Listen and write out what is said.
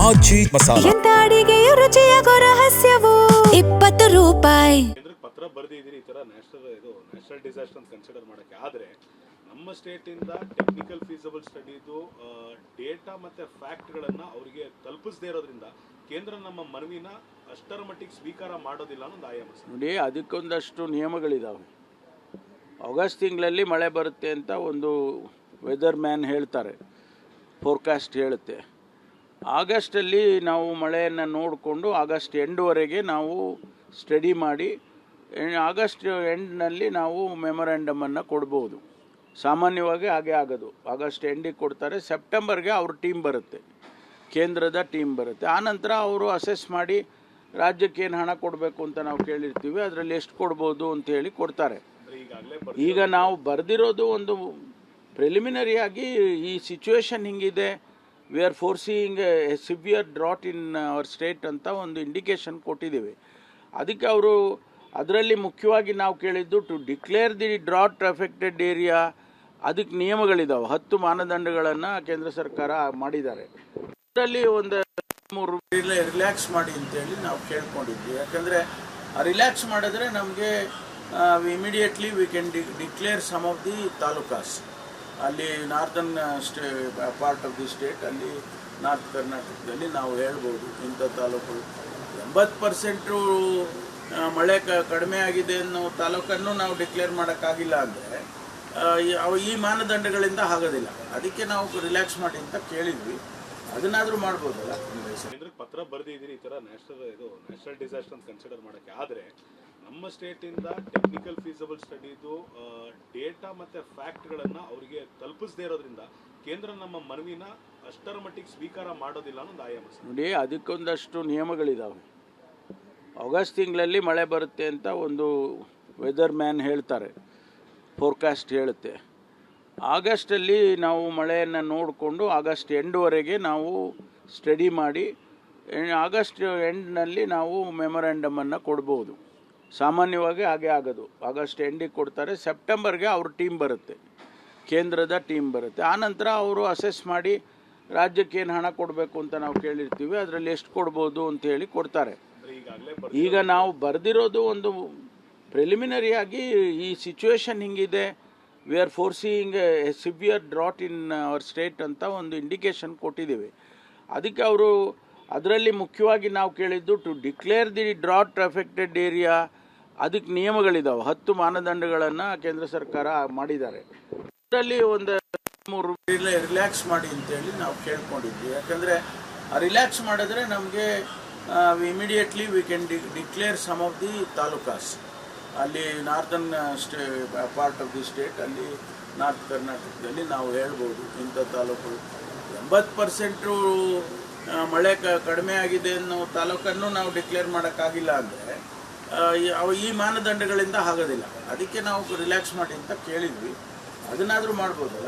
ಆಚಿ ಮಸಾಲ ಎಂತ ಅಡಿಗೆಯ ರುಚಿಯಾಗೋ ರಹಸ್ಯವು 20 ರೂಪಾಯಿ. ಕೇಂದ್ರಕ್ಕೆ ಪತ್ರ ಬರೆದಿದ್ದೀರಿ ಈ ಥರ ನ್ಯಾಷನಲ್ ಡಿಸಾಸ್ಟರ್ ಅಂತ ಕನ್ಸಿಡರ್ ಮಾಡೋಕ್ಕೆ. ಆದರೆ ನಮ್ಮ ಸ್ಟೇಟಿಂದ ಟೆಕ್ನಿಕಲ್ ಫೀಸಿಬಲ್ ಸ್ಟಡಿದು ಡೇಟಾ ಮತ್ತು ಫ್ಯಾಕ್ಟ್ಗಳನ್ನು ಅವರಿಗೆ ತಲುಪಿಸದೇ ಇರೋದ್ರಿಂದ ಕೇಂದ್ರ ನಮ್ಮ ಮನವಿನ ಅಷ್ಟರ ಮಟ್ಟಿಗೆ ಸ್ವೀಕಾರ ಮಾಡೋದಿಲ್ಲ ಅನ್ನೋದು ಆಯಾಮ. ನೋಡಿ, ಅದಕ್ಕೊಂದಷ್ಟು ನಿಯಮಗಳಿದ್ದಾವೆ. ಆಗಸ್ಟ್ ತಿಂಗಳಲ್ಲಿ ಮಳೆ ಬರುತ್ತೆ ಅಂತ ಒಂದು ವೆದರ್ ಮ್ಯಾನ್ ಹೇಳ್ತಾರೆ, ಫೋರ್ಕಾಸ್ಟ್ ಹೇಳುತ್ತೆ. ಆಗಸ್ಟಲ್ಲಿ ನಾವು ಮಳೆಯನ್ನು ನೋಡಿಕೊಂಡು ಆಗಸ್ಟ್ ಎಂಡ್ವರೆಗೆ ನಾವು ಸ್ಟಡಿ ಮಾಡಿ ಆಗಸ್ಟ್ ಎಂಡ್ನಲ್ಲಿ ನಾವು ಮೆಮೊರ್ಯಾಂಡಮನ್ನು ಕೊಡ್ಬೋದು. ಸಾಮಾನ್ಯವಾಗಿ ಹಾಗೆ ಆಗೋದು. ಆಗಸ್ಟ್ ಎಂಡಿಗೆ ಕೊಡ್ತಾರೆ, ಸೆಪ್ಟೆಂಬರ್ಗೆ ಅವ್ರ ಟೀಮ್ ಬರುತ್ತೆ, ಕೇಂದ್ರದ ಟೀಮ್ ಬರುತ್ತೆ. ಆನಂತರ ಅವರು ಅಸೆಸ್ ಮಾಡಿ ರಾಜ್ಯಕ್ಕೆ ಏನು ಹಣ ಕೊಡಬೇಕು ಅಂತ ನಾವು ಕೇಳಿರ್ತೀವಿ, ಅದರಲ್ಲಿ ಎಷ್ಟು ಕೊಡ್ಬೋದು ಅಂತ ಹೇಳಿ ಕೊಡ್ತಾರೆ. ಈಗ ನಾವು ಬರೆದಿರೋದು ಒಂದು ಪ್ರಿಲಿಮಿನರಿಯಾಗಿ ಈ ಸಿಚುವೇಶನ್ ಹಿಂಗಿದೆ, we are forcing A severe drought in our state ಅಂತ ಒಂದು ಇಂಡಿಕೇಶನ್ ಕೊಟ್ಟಿದ್ದೀವಿ. ಅದಕ್ಕೆ ಅವರು ಅದರಲ್ಲಿ ಮುಖ್ಯವಾಗಿ ನಾವು ಕೇಳಿದ್ದು to declare the drought affected area. ಅದಕ್ಕೆ ನಿಯಮಗಳಿದ್ದಾವೆ, 10 ಮಾನದಂಡಗಳನ್ನು ಕೇಂದ್ರ ಸರ್ಕಾರ ಮಾಡಿದ್ದಾರೆ. ಅದರಲ್ಲಿ ಒಂದು 3 ರಿಲ್ಯಾಕ್ಸ್ ಮಾಡಿ ಅಂತೇಳಿ ನಾವು ಕೇಳ್ಕೊಂಡಿದ್ವಿ. ಯಾಕಂದರೆ ರಿಲ್ಯಾಕ್ಸ್ ಮಾಡಿದ್ರೆ ನಮಗೆ immediately we can declare some of the talukas. ಅಲ್ಲಿ northern part of the state, ಅಲ್ಲಿ ನಾರ್ತ್ ಕರ್ನಾಟಕದಲ್ಲಿ ನಾವು ಹೇಳ್ಬೋದು ಇಂಥ ತಾಲೂಕು 80% ಮಳೆ ಕಡಿಮೆ ಆಗಿದೆ ಅನ್ನೋ ತಾಲೂಕನ್ನು ನಾವು ಡಿಕ್ಲೇರ್ ಮಾಡೋಕ್ಕಾಗಿಲ್ಲ ಅಂದರೆ ಈ ಮಾನದಂಡಗಳಿಂದ ಆಗೋದಿಲ್ಲ. ಅದಕ್ಕೆ ನಾವು ರಿಲ್ಯಾಕ್ಸ್ ಮಾಡಿ ಅಂತ ಕೇಳಿದ್ವಿ, ಅದನ್ನಾದರೂ ಮಾಡ್ಬೋದಲ್ಲ. ಕೇಂದ್ರಕ್ಕೆ ಪತ್ರ ಬರೆದಿದ್ದೀರಿ ಈ ಥರ ನ್ಯಾಷನಲ್ ಡಿಸಾಸ್ಟರ್ ಅಂತ ಕನ್ಸಿಡರ್ ಮಾಡೋಕ್ಕೆ. ಆದರೆ ನಮ್ಮ ಸ್ಟೇಟಿಂದ ಟೆಕ್ನಿಕಲ್ ಫೀಸಿಬಲ್ ಸ್ಟಡಿದು ಡೇಟಾ ಮತ್ತು ಫ್ಯಾಕ್ಟ್ಗಳನ್ನು ಅವರಿಗೆ ತಲುಪಿಸದೇ ಇರೋದ್ರಿಂದ ಕೇಂದ್ರ ನಮ್ಮ ಮನವಿನ ಅಷ್ಟರ ಮಟ್ಟಿಗೆ ಸ್ವೀಕಾರ ಮಾಡೋದಿಲ್ಲ ಅನ್ನೋದು ಆಯಾಮ. ನೋಡಿ, ಅದಕ್ಕೊಂದಷ್ಟು ನಿಯಮಗಳಿದ್ದಾವೆ. ಆಗಸ್ಟ್ ತಿಂಗಳಲ್ಲಿ ಮಳೆ ಬರುತ್ತೆ ಅಂತ ಒಂದು ವೆದರ್ ಮ್ಯಾನ್ ಹೇಳ್ತಾರೆ, ಫೋರ್ಕಾಸ್ಟ್ ಹೇಳುತ್ತೆ. ಆಗಸ್ಟಲ್ಲಿ ನಾವು ಮಳೆಯನ್ನು ನೋಡಿಕೊಂಡು ಆಗಸ್ಟ್ ಎಂಡ್ವರೆಗೆ ನಾವು ಸ್ಟಡಿ ಮಾಡಿ ಆಗಸ್ಟ್ ಎಂಡ್ನಲ್ಲಿ ನಾವು ಮೆಮೊರ್ಯಾಂಡಮನ್ನು ಕೊಡ್ಬೋದು. ಸಾಮಾನ್ಯವಾಗಿ ಹಾಗೆ ಆಗೋದು. ಆಗಸ್ಟ್ ಎಂಡಿಗೆ ಕೊಡ್ತಾರೆ, ಸೆಪ್ಟೆಂಬರ್ಗೆ ಅವ್ರ ಟೀಮ್ ಬರುತ್ತೆ, ಕೇಂದ್ರದ ಟೀಮ್ ಬರುತ್ತೆ. ಆನಂತರ ಅವರು ಅಸೆಸ್ ಮಾಡಿ ರಾಜ್ಯಕ್ಕೆ ಏನು ಹಣ ಕೊಡಬೇಕು ಅಂತ ನಾವು ಕೇಳಿರ್ತೀವಿ, ಅದರಲ್ಲಿ ಎಷ್ಟು ಕೊಡ್ಬೋದು ಅಂತ ಹೇಳಿ ಕೊಡ್ತಾರೆ. ಈಗ ನಾವು ಬರೆದಿರೋದು ಒಂದು ಪ್ರಿಲಿಮಿನರಿಯಾಗಿ ಈ ಸಿಚುವೇಶನ್ ಹಿಂಗಿದೆ, we are forcing A severe drought in our state ಅಂತ ಒಂದು ಇಂಡಿಕೇಶನ್ ಕೊಟ್ಟಿದ್ದೀವಿ. ಅದಕ್ಕೆ ಅವರು ಅದರಲ್ಲಿ ಮುಖ್ಯವಾಗಿ ನಾವು ಕೇಳಿದ್ದು to declare the drought affected area. ಅದಕ್ಕೆ ನಿಯಮಗಳಿದ್ದಾವೆ, 10 ಮಾನದಂಡಗಳನ್ನು ಕೇಂದ್ರ ಸರ್ಕಾರ ಮಾಡಿದ್ದಾರೆ. ಅದರಲ್ಲಿ ಒಂದು 3 ರಿಲ್ಯಾಕ್ಸ್ ಮಾಡಿ ಅಂತೇಳಿ ನಾವು ಕೇಳ್ಕೊಂಡಿದ್ವಿ. ಯಾಕಂದರೆ ರಿಲ್ಯಾಕ್ಸ್ ಮಾಡಿದ್ರೆ ನಮಗೆ immediately we can declare some of the talukas. ಅಲ್ಲಿ northern part of the state, ಅಲ್ಲಿ ನಾರ್ತ್ ಕರ್ನಾಟಕದಲ್ಲಿ ನಾವು ಹೇಳ್ಬೋದು ಇಂಥ ತಾಲೂಕು 80% ಮಳೆ ಕಡಿಮೆ ಆಗಿದೆ ಅನ್ನೋ ತಾಲೂಕನ್ನು ನಾವು ಡಿಕ್ಲೇರ್ ಮಾಡೋಕ್ಕಾಗಿಲ್ಲ ಅಂದರೆ ಈ ಮಾನದಂಡಗಳಿಂದ ಆಗೋದಿಲ್ಲ. ಅದಕ್ಕೆ ನಾವು ರಿಲ್ಯಾಕ್ಸ್ ಮಾಡಿ ಅಂತ ಕೇಳಿದ್ವಿ, ಅದನ್ನಾದರೂ ಮಾಡ್ಬೋದಲ್ಲ.